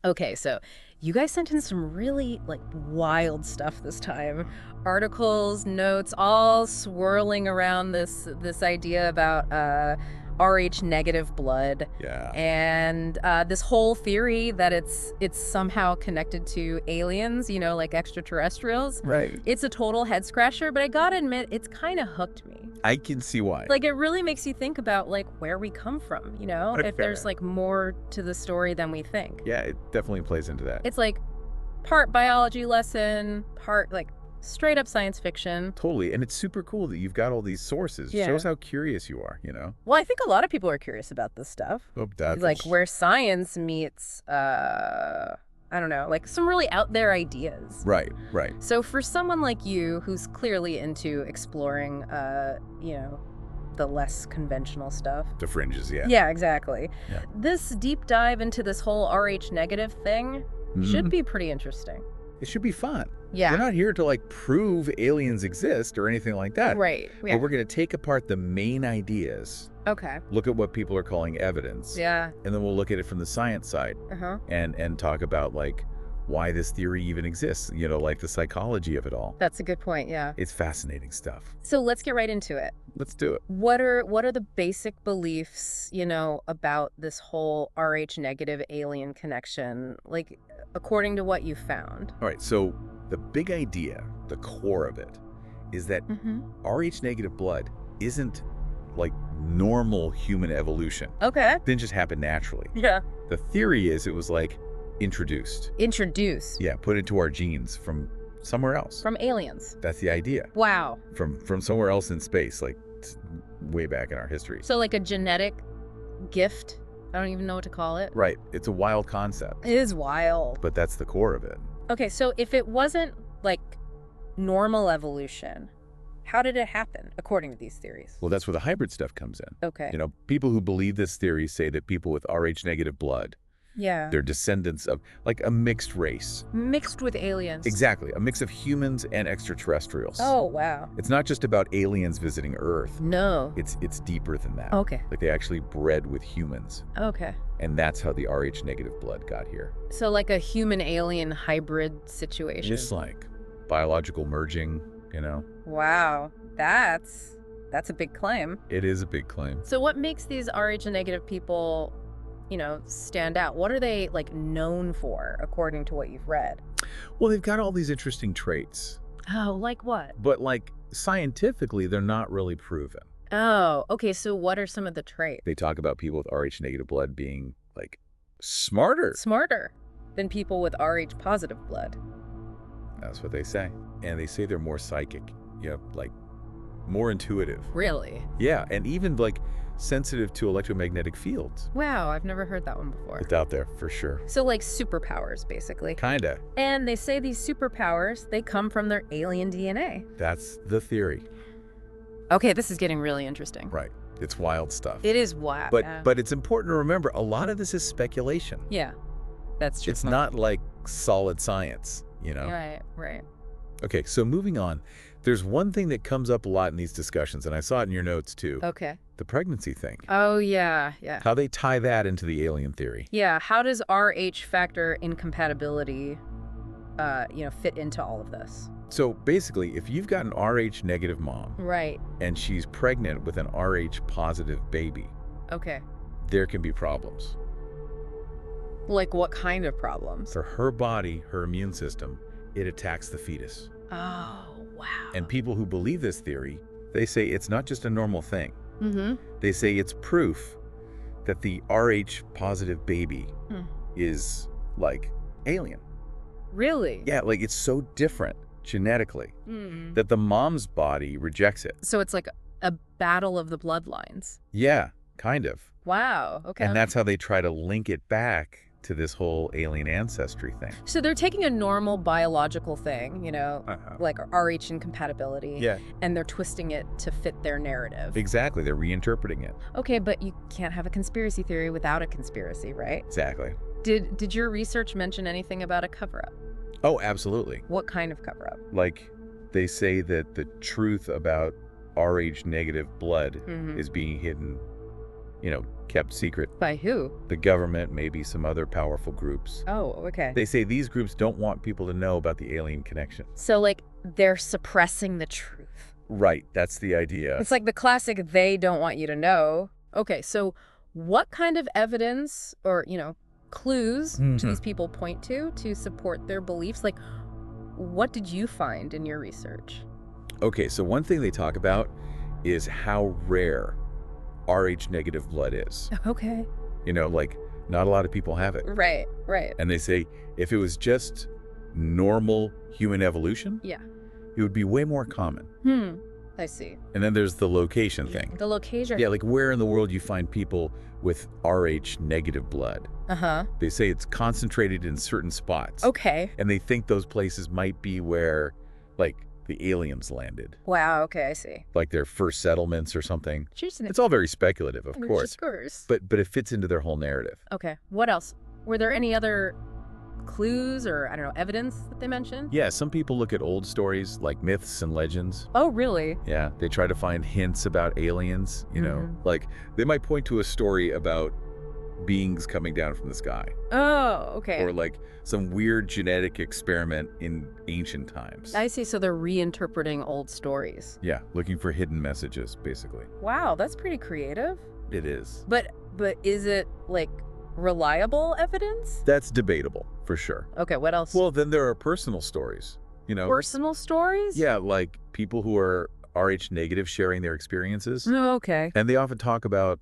Okay, so you guys sent in some really, like, wild stuff this time. Articles, notes, all swirling around this idea about Rh negative blood. Yeah. And this whole theory that it's somehow connected to aliens, like extraterrestrials. Right. It's a total head scratcher, but I gotta admit, it's kind of hooked me. I can see why. Like, it really makes you think about, like, where we come from, Okay. if there's, like, more to the story than we think. Yeah, it definitely plays into that. It's, like, part biology lesson, part, like, straight up science fiction. Totally. And it's super cool that you've got all these sources. Yeah. Shows how curious you are, Well, I think a lot of people are curious about this stuff. Oh, that's Like, where science meets, I don't know, like, some really out there ideas. Right. So for someone like you, who's clearly into exploring, the less conventional stuff. The fringes, yeah. Yeah, exactly. Yeah. This deep dive into this whole Rh negative thing should Mhm. be pretty interesting. It should be fun. Yeah. We're not here to, like, prove aliens exist or anything like that. Right. Yeah. But we're going to take apart the main ideas, Okay. look at what people are calling evidence, Yeah. and then we'll look at it from the science side Uh-huh. and talk about, like, why this theory even exists, like the psychology of it all. That's a good point, yeah. It's fascinating stuff. So let's get right into it. Let's do it. What are the basic beliefs, about this whole Rh negative alien connection, like, according to what you found? All right, so the big idea, the core of it, is that Mm-hmm. Rh negative blood isn't like normal human evolution. Okay. It didn't just happen naturally. Yeah. The theory is it was like introduced. Introduce. Yeah, put into our genes from somewhere else. From aliens. That's the idea. Wow. From somewhere else in space, like way back in our history. So like a genetic gift? I don't even know what to call it. Right. It's a wild concept, It is wild. but that's the core of it. Okay, so if it wasn't like normal evolution, how did it happen according to these theories? Well, that's where the hybrid stuff comes in. Okay. People who believe this theory say that people with Rh negative blood, Yeah. they're descendants of like a mixed race. Mixed with aliens. Exactly. A mix of humans and extraterrestrials. Oh, wow. It's not just about aliens visiting Earth. No. It's deeper than that. Okay. Like they actually bred with humans. Okay. And that's how the Rh negative blood got here. So like a human-alien hybrid situation. Just like biological merging, Wow. That's a big claim. It is a big claim. So what makes these Rh negative people, stand out? What are they like known for according to what you've read? Well, they've got all these interesting traits, Oh, like what? but like scientifically, they're not really proven. Oh, okay. So what are some of the traits? They talk about people with Rh negative blood being like smarter. Smarter than people with Rh positive blood. That's what they say. And they say they're more psychic, like more intuitive. Really? Yeah, and even like sensitive to electromagnetic fields. Wow, I've never heard that one before. It's out there for sure. So like superpowers, basically. Kinda. And they say these superpowers, they come from their alien DNA. That's the theory. Okay, this is getting really interesting. Right. It's wild stuff. It is wild. But it's important to remember a lot of this is speculation. Yeah, that's true. It's not like solid science, Right. Okay, so moving on. There's one thing that comes up a lot in these discussions, and I saw it in your notes too. Okay. The pregnancy thing. Oh, yeah. How they tie that into the alien theory. Yeah, how does Rh factor incompatibility, fit into all of this? So basically, if you've got an Rh negative mom Right. and she's pregnant with an Rh positive baby, Okay. there can be problems. Like what kind of problems? For her body, her immune system, it attacks the fetus. Oh, wow. And people who believe this theory, they say it's not just a normal thing. Mm-hmm. They say it's proof that the Rh positive baby is like alien. Really? Yeah, like it's so different genetically Mm. that the mom's body rejects it. So it's like a battle of the bloodlines. Yeah, kind of. Wow. Okay. And that's how they try to link it back to this whole alien ancestry thing. So they're taking a normal biological thing, like Rh incompatibility, Yeah, and they're twisting it to fit their narrative. exactly. They're reinterpreting it. Okay, but you can't have a conspiracy theory without a conspiracy, right? Exactly. Did your research mention anything about a cover-up? Oh, absolutely. What kind of cover-up? Like, they say that the truth about Rh negative blood Mhm. is being hidden kept secret. By who? The government, maybe some other powerful groups. Oh, okay. They say these groups don't want people to know about the alien connection. So, like, they're suppressing the truth. Right, that's the idea. It's like the classic, they don't want you to know. Okay, so what kind of evidence or, clues do these people point to support their beliefs? Like, what did you find in your research? Okay, so one thing they talk about is how rare Rh-negative blood is. Okay. Like, not a lot of people have it. Right. And they say if it was just normal human evolution, Yeah. it would be way more common. I see. And then there's the location thing. The location. Yeah, like where in the world you find people with Rh-negative blood. Uh-huh. They say it's concentrated in certain spots. Okay. And they think those places might be where, like, the aliens landed. Wow, okay, I see. Like their first settlements or something. Interesting. It's all very speculative, of course. Of course. But it fits into their whole narrative. Okay. What else? Were there any other clues or, I don't know, evidence that they mentioned? Yeah, some people look at old stories like myths and legends. Oh, really? Yeah, they try to find hints about aliens, Like, they might point to a story about beings coming down from the sky. Oh, okay. Or like some weird genetic experiment in ancient times. I see, so they're reinterpreting old stories. Yeah, looking for hidden messages, basically. Wow, that's pretty creative. It is. But is it, like, reliable evidence? That's debatable, for sure. Okay, what else? Well, then there are personal stories, Personal stories? Yeah, like people who are Rh-negative sharing their experiences. Oh, okay. And they often talk about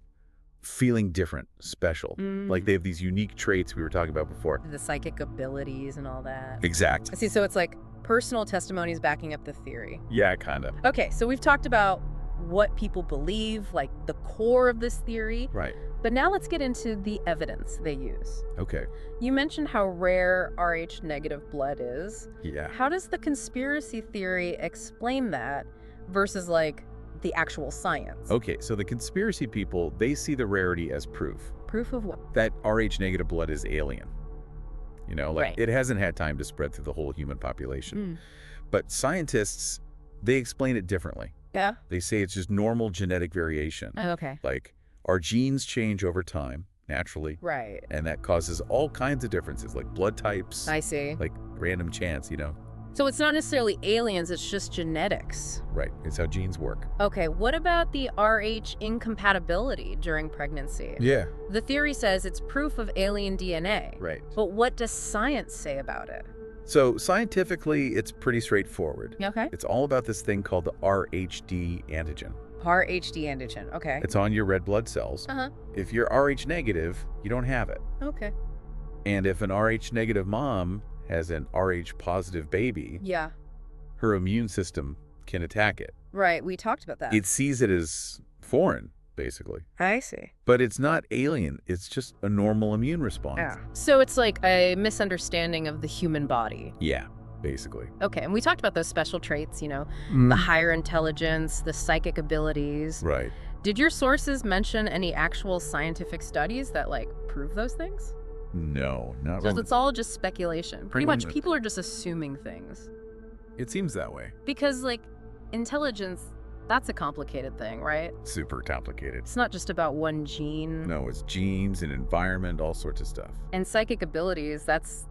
feeling different, special. Like they have these unique traits we were talking about before. The psychic abilities and all that. I Exact. see, so it's like personal testimonies backing up the theory. Yeah, kind of. Okay, so we've talked about what people believe, like the core of this theory. Right. But now let's get into the evidence they use. Okay. You mentioned how rare Rh-negative blood is. Yeah. How does the conspiracy theory explain that versus, like, the actual science? Okay, so the conspiracy people, they see the rarity as proof Proof of what? that Rh-negative blood is alien. Right. It hasn't had time to spread through the whole human population. But scientists, they explain it differently. Yeah? They say it's just normal genetic variation. Oh, okay. Like, our genes change over time, naturally. Right. And that causes all kinds of differences, like blood types, I see. like random chance, So it's not necessarily aliens, it's just genetics. Right, it's how genes work. Okay, what about the Rh incompatibility during pregnancy? Yeah. The theory says it's proof of alien DNA. Right. But what does science say about it? So scientifically, it's pretty straightforward. Okay. It's all about this thing called the RhD antigen. RhD antigen, okay. It's on your red blood cells. Uh-huh. If you're Rh negative, you don't have it. Okay. And if an Rh negative mom has an Rh positive baby, Yeah. her immune system can attack it. Right, we talked about that. It sees it as foreign, basically. I see. But it's not alien. It's just a normal immune response. Yeah. So it's like a misunderstanding of the human body. Yeah, basically. Okay, and we talked about those special traits, the Mm. higher intelligence, the psychic abilities. Right. Did your sources mention any actual scientific studies that, like, prove those things? No, not So really. it's all just speculation. Pretty much Mm. people are just assuming things. It seems that way. Because, like, intelligence, that's a complicated thing, right? Super complicated. It's not just about one gene. No, it's genes and environment, all sorts of stuff. And psychic abilities, that's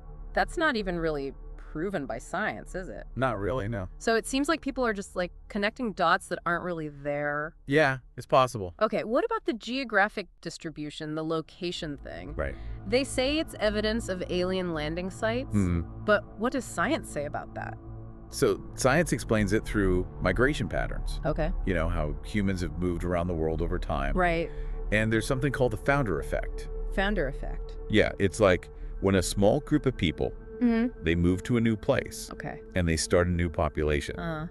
not even really proven by science, is it? Not really, no. So it seems like people are just, like, connecting dots that aren't really there. Yeah, it's possible. Okay, what about the geographic distribution, the location thing? Right. They say it's evidence of alien landing sites, but what does science say about that? So science explains it through migration patterns. Okay. How humans have moved around the world over time. Right. And there's something called the founder effect. Founder effect. Yeah, it's like when a small group of people, they move to a new place Okay. and they start a new population. Uh,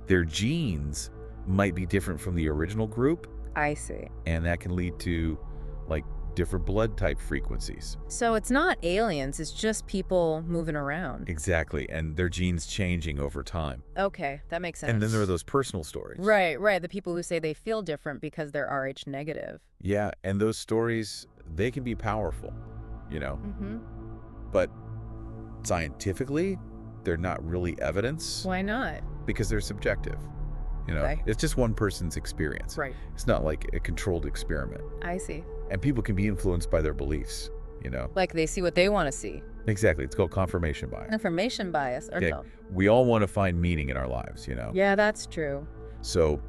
Their genes might be different from the original group, I see. and that can lead to, like, different blood type frequencies. So it's not aliens, it's just people moving around. Exactly, and their genes changing over time. Okay, that makes sense. And then there are those personal stories. Right, the people who say they feel different because they're Rh negative. Yeah, and those stories, they can be powerful, Mm-hmm. But scientifically, they're not really evidence Why not? because they're subjective. You know, Okay. it's just one person's experience. Right. It's not like a controlled experiment. I see. And people can be influenced by their beliefs, you know. Like they see what they want to see. Exactly. It's called confirmation bias. Information bias. Or Okay. no. We all want to find meaning in our lives, you know. Yeah, that's true. So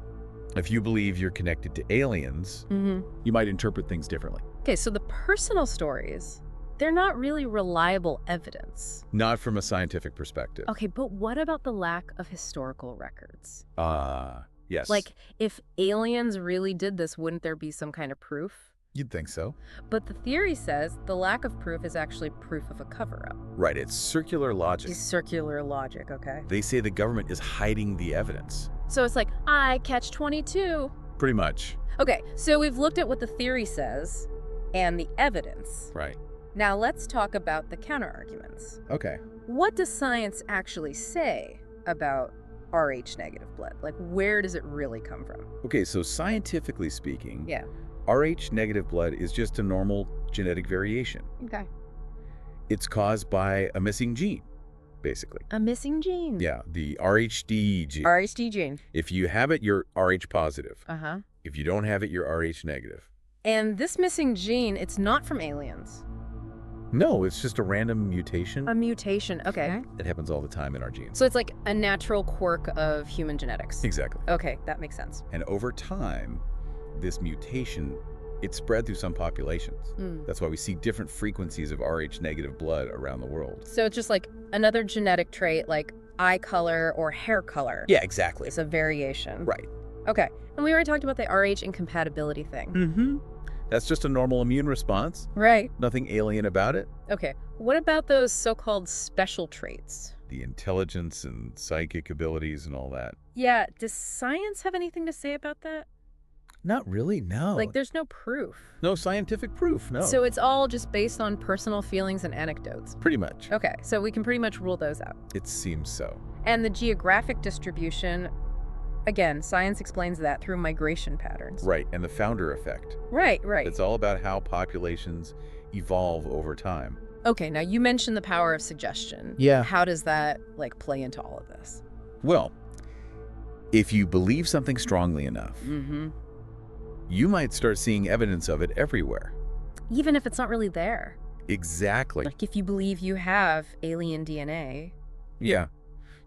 if you believe you're connected to aliens, you might interpret things differently. Okay, so the personal stories, they're not really reliable evidence. Not from a scientific perspective. Okay, but what about the lack of historical records? Yes. Like, if aliens really did this, wouldn't there be some kind of proof? You'd think so. But the theory says the lack of proof is actually proof of a cover-up. Right. It's circular logic. It's circular logic, okay? They say the government is hiding the evidence. So it's like, I catch 22. Pretty much. Okay, so we've looked at what the theory says and the evidence. Right. Now let's talk about the counter-arguments. Okay. What does science actually say about Rh negative blood? Like, where does it really come from? Okay, so scientifically speaking, Yeah. Rh negative blood is just a normal genetic variation. Okay. It's caused by a missing gene, basically. A missing gene. Yeah, the RHD gene. RHD gene. If you have it, you're Rh positive. Uh-huh. If you don't have it, you're Rh negative. And this missing gene, it's not from aliens. No, it's just a random mutation. A mutation. Okay. It happens all the time in our genes. So it's like a natural quirk of human genetics. Exactly. Okay, that makes sense. And over time, this mutation, it spread through some populations. That's why we see different frequencies of Rh negative blood around the world. So it's just like another genetic trait like eye color or hair color. Yeah, exactly. It's a variation. Right. Okay. And we already talked about the Rh incompatibility thing. That's just a normal immune response. Right. Nothing alien about it. Okay. What about those so-called special traits? The intelligence and psychic abilities and all that. Yeah. Does science have anything to say about that? Not really, no. Like, there's no proof. No scientific proof, no. So it's all just based on personal feelings and anecdotes. Pretty much. Okay. So we can pretty much rule those out. It seems so. And the geographic distribution, again, science explains that through migration patterns. Right, and the founder effect. Right. It's all about how populations evolve over time. Okay, now you mentioned the power of suggestion. Yeah. How does that, like, play into all of this? Well, if you believe something strongly enough, you might start seeing evidence of it everywhere. Even if it's not really there. Exactly. Like, if you believe you have alien DNA. Yeah.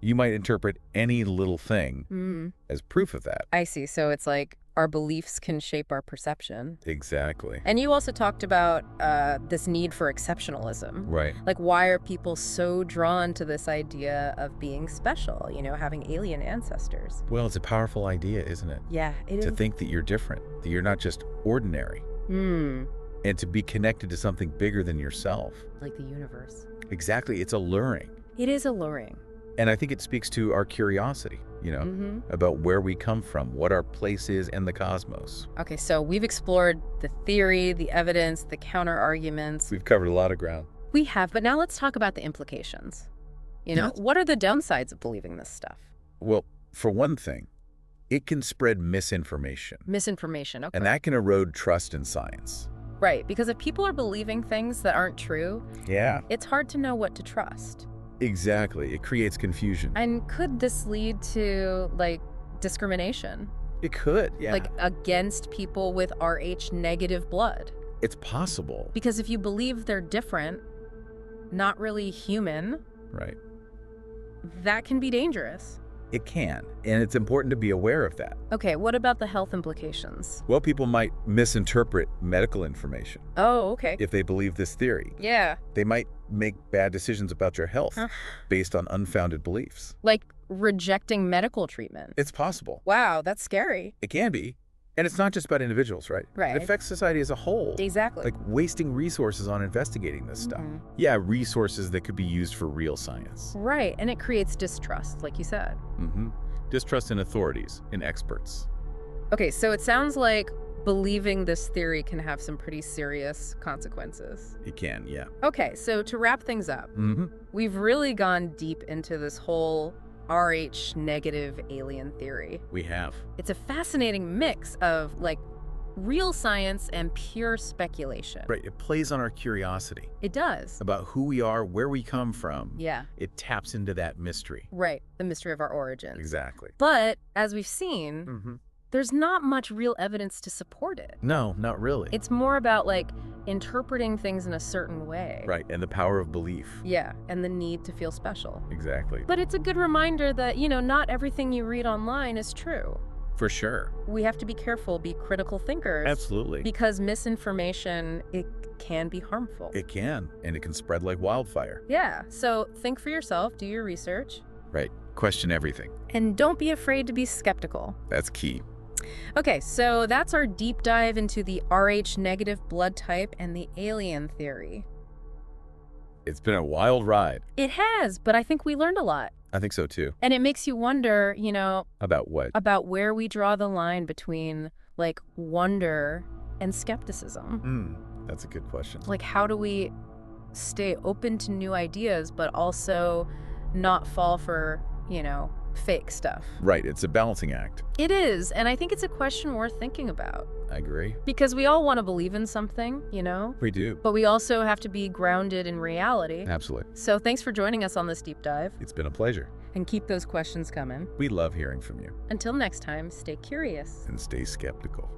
You might interpret any little thing as proof of that. I see. So it's like our beliefs can shape our perception. Exactly. And you also talked about this need for exceptionalism. Right. Like, why are people so drawn to this idea of being special, you know, having alien ancestors? Well, it's a powerful idea, isn't it? Yeah, it is. To think that you're different, that you're not just ordinary. And to be connected to something bigger than yourself. Like the universe. Exactly. It's alluring. It is alluring. And I think it speaks to our curiosity, you know, about where we come from, what our place is in the cosmos. Okay, so we've explored the theory, the evidence, the counter-arguments. We've covered a lot of ground. We have, but now let's talk about the implications. You know, what are the downsides of believing this stuff? Well, for one thing, it can spread misinformation. Misinformation, okay. And that can erode trust in science. Right, because if people are believing things that aren't true, Yeah. it's hard to know what to trust. Exactly. It creates confusion. And could this lead to, like, discrimination? It could, yeah. Like, against people with Rh negative blood? It's possible. Because if you believe they're different, not really human, Right. that can be dangerous. It can. And it's important to be aware of that. Okay, what about the health implications? Well, people might misinterpret medical information Oh, okay. if they believe this theory. Yeah. They might make bad decisions about your health based on unfounded beliefs. Like rejecting medical treatment. It's possible. Wow, that's scary. It can be. And it's not just about individuals, right? Right. It affects society as a whole. Exactly. Like wasting resources on investigating this stuff. Yeah, resources that could be used for real science. Right, and it creates distrust, like you said. Distrust in authorities, in experts. Okay, so it sounds like believing this theory can have some pretty serious consequences. It can, yeah. Okay, so to wrap things up, we've really gone deep into this whole Rh negative alien theory. We have. It's a fascinating mix of, like, real science and pure speculation. Right, it plays on our curiosity It does. about who we are, where we come from. Yeah. It taps into that mystery. Right. The mystery of our origins. Exactly. But as we've seen, there's not much real evidence to support it. No, not really. It's more about like interpreting things in a certain way. Right, and the power of belief. Yeah, and the need to feel special. Exactly. But it's a good reminder that, not everything you read online is true. For sure. We have to be careful, be critical thinkers. Absolutely. Because misinformation, it can be harmful. It can, and it can spread like wildfire. Yeah, so think for yourself, do your research. Right, question everything. And don't be afraid to be skeptical. That's key. Okay, so that's our deep dive into the Rh negative blood type and the alien theory. It's been a wild ride. It has, but I think we learned a lot. I think so too. And it makes you wonder, About what? about where we draw the line between, like, wonder and skepticism. That's a good question. Like, how do we stay open to new ideas, but also not fall for, fake stuff? Right, it's a balancing act. It is, and I think it's a question worth thinking about. I agree. Because we all want to believe in something, We do. but we also have to be grounded in reality. Absolutely. So thanks for joining us on this deep dive, It's been a pleasure. and keep those questions coming. We love hearing from you. Until next time, stay curious. And stay skeptical.